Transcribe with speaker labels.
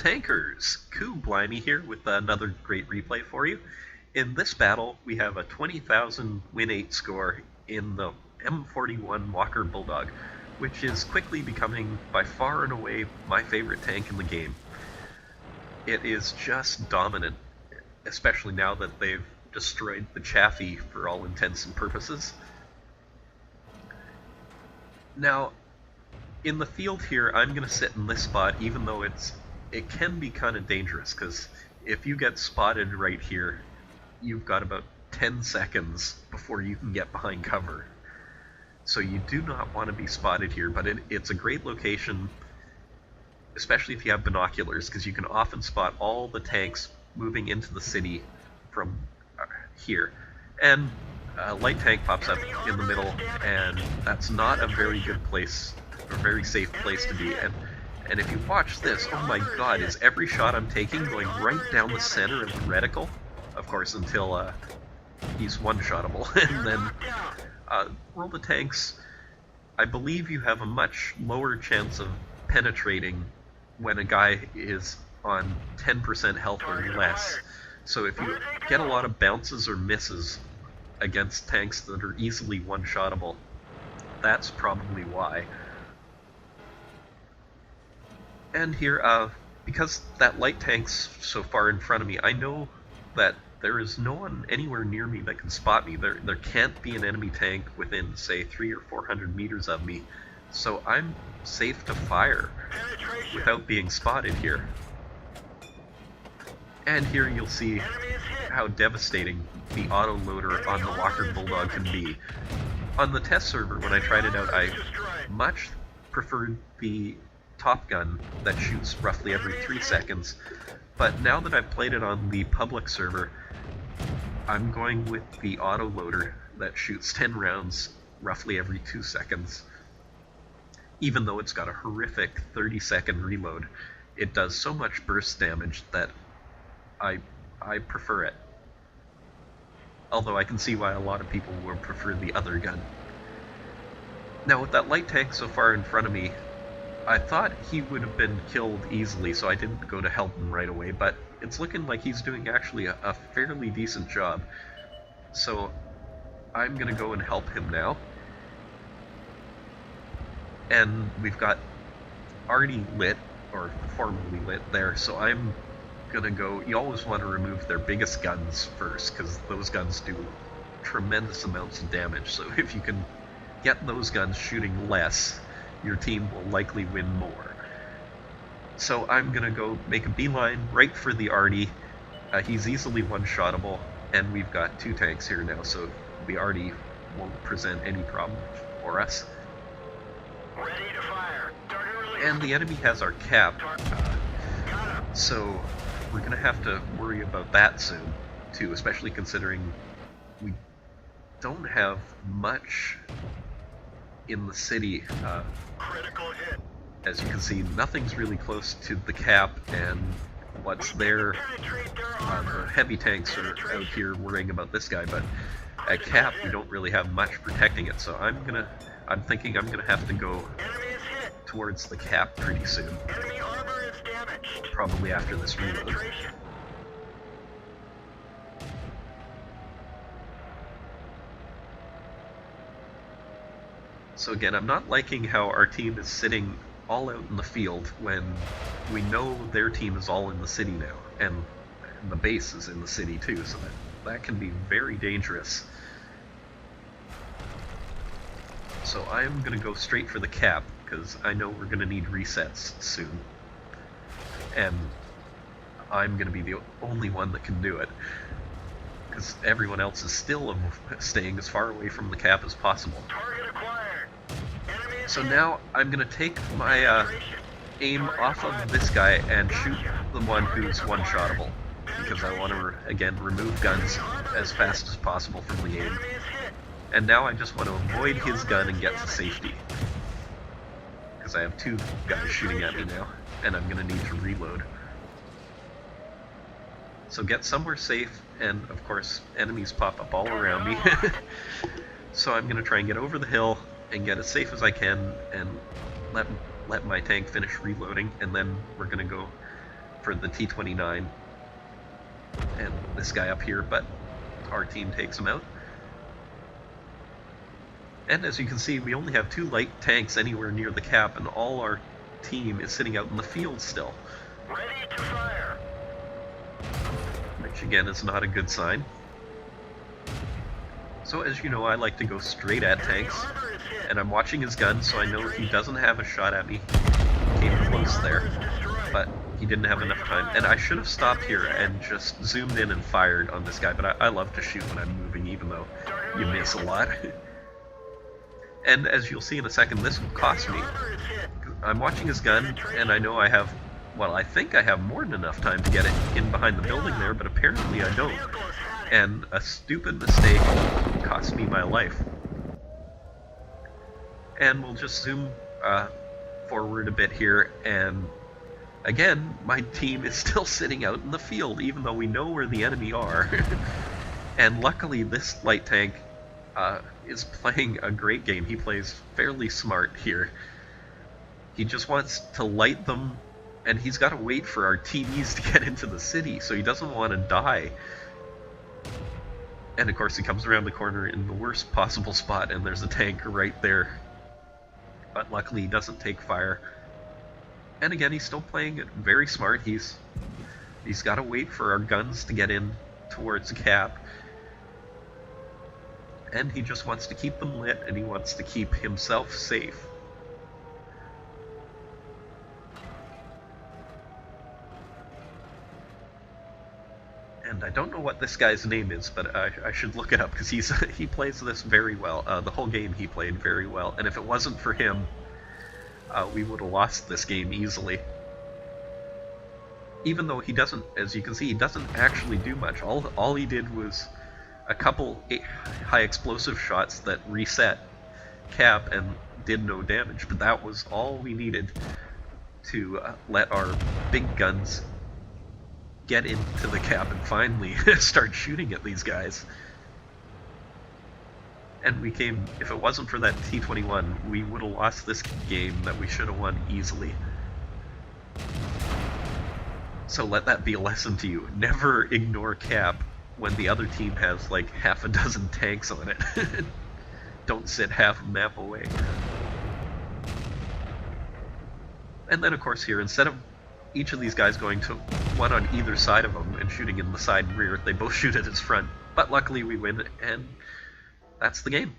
Speaker 1: tankers, cooBLIMEY here with another great replay for you. In this battle, we have a 20,000 WN8 score in the M41 Walker Bulldog, which is quickly becoming by far and away my favorite tank in the game. It is just dominant, especially now that they've destroyed the Chaffee for all intents and purposes. Now, in the field here, I'm going to sit in this spot, even though it can be kind of dangerous, because if you get spotted right here, you've got about 10 seconds before you can get behind cover. So you do not want to be spotted here, but it's a great location, especially if you have binoculars, because you can often spot all the tanks moving into the city from here. And a light tank pops up in the middle, and that's not a very good place, a very safe place to be. And if you watch this, oh my god, is every shot I'm taking going right down the center of the reticle? Of course, until he's one-shottable. And then roll the tanks. I believe you have a much lower chance of penetrating when a guy is on 10% health or less. So if you get a lot of bounces or misses against tanks that are easily one-shottable, that's probably why. And here, because that light tank's so far in front of me, I know that there is no one anywhere near me that can spot me. There can't be an enemy tank within, say, 300 or 400 meters of me, so I'm safe to fire without being spotted here. And here you'll see how devastating the autoloader on the Walker Bulldog can be. On the test server, when I tried it out, I much preferred the Top Gun that shoots roughly every 3 seconds, but now that I've played it on the public server, I'm going with the autoloader that shoots 10 rounds roughly every 2 seconds. Even though it's got a horrific 30-second reload, it does so much burst damage that I prefer it. Although I can see why a lot of people would prefer the other gun. Now with that light tank so far in front of me, I thought he would have been killed easily, so I didn't go to help him right away, but it's looking like he's doing actually a fairly decent job. So I'm going to go and help him now. And we've got already lit, or formerly lit there, so I'm going to go. You always want to remove their biggest guns first, because those guns do tremendous amounts of damage. So if you can get those guns shooting less, your team will likely win more. So I'm going to go make a beeline right for the Artie. He's easily one-shottable, and we've got 2 tanks here now, so the Artie won't present any problem for us.
Speaker 2: Ready to fire.
Speaker 1: And the enemy has our cap, so we're going to have to worry about that soon, too, especially considering we don't have much in the city.
Speaker 2: Critical hit.
Speaker 1: As you can see, nothing's really close to the cap, and what's there, the heavy tanks are out here worrying about this guy, but at cap we don't really have much protecting it, so I'm thinking I'm gonna have to go towards the cap pretty soon.
Speaker 2: Enemy armor is damaged.
Speaker 1: Probably after this reload.
Speaker 2: Penetration.
Speaker 1: So again, I'm not liking how our team is sitting all out in the field when we know their team is all in the city now, and the base is in the city too, so that can be very dangerous. So I'm going to go straight for the cap, because I know we're going to need resets soon. And I'm going to be the only one that can do it, because everyone else is still staying as far away from the cap as possible.
Speaker 2: Target acquired.
Speaker 1: So now I'm going to take my aim off of this guy and shoot the one who's one-shottable, because I want to, again, remove guns as fast as possible from the aim. And now I just want to avoid his gun and get to safety, because I have 2 guys shooting at me now, and I'm going to need to reload. So get somewhere safe, and of course enemies pop up all around me. So I'm going to try and get over the hill and get as safe as I can, and let my tank finish reloading, and then we're going to go for the T-29 and this guy up here, but our team takes him out. And as you can see, we only have 2 light tanks anywhere near the cap, and all our team is sitting out in the field still.
Speaker 2: Ready to fire.
Speaker 1: Which again is not a good sign. So as you know, I like to go straight at tanks,
Speaker 2: Armor is hit.
Speaker 1: and I'm watching his gun, so I know he doesn't have a shot at me. Came close there, but he didn't have enough time. And I should have stopped here and just zoomed in and fired on this guy, but I love to shoot when I'm moving, even though you miss a lot. And as you'll see in a second, this will cost me.
Speaker 2: Armor is hit.
Speaker 1: I'm watching his gun, and I know I have, well, I think I have more than enough time to get it in behind the building there, but apparently I don't.
Speaker 2: Vehicle is hot.
Speaker 1: And a stupid mistake cost me my life. And we'll just zoom forward a bit here, and again, my team is still sitting out in the field, even though we know where the enemy are. And luckily, this light tank is playing a great game. He plays fairly smart here. He just wants to light them, and he's got to wait for our TVs to get into the city, so he doesn't want to die. And of course he comes around the corner in the worst possible spot, and there's a tank right there. But luckily he doesn't take fire. And again, he's still playing it very smart. He's got to wait for our guns to get in towards the cap. And he just wants to keep them lit, and he wants to keep himself safe. And I don't know what this guy's name is, but I should look it up, because he plays this very well. The whole game he played very well, and if it wasn't for him, we would have lost this game easily. Even though he doesn't, as you can see, he doesn't actually do much. All he did was a couple high explosive shots that reset cap and did no damage, but that was all we needed to let our big guns get into the cap and finally start shooting at these guys. And we came, if it wasn't for that T-21, we would have lost this game that we should have won easily. So let that be a lesson to you. Never ignore cap when the other team has like half a dozen tanks on it. Don't sit half a map away. And then of course here, instead of each of these guys going to one on either side of him and shooting in the side and rear, they both shoot at his front. But luckily we win, and that's the game.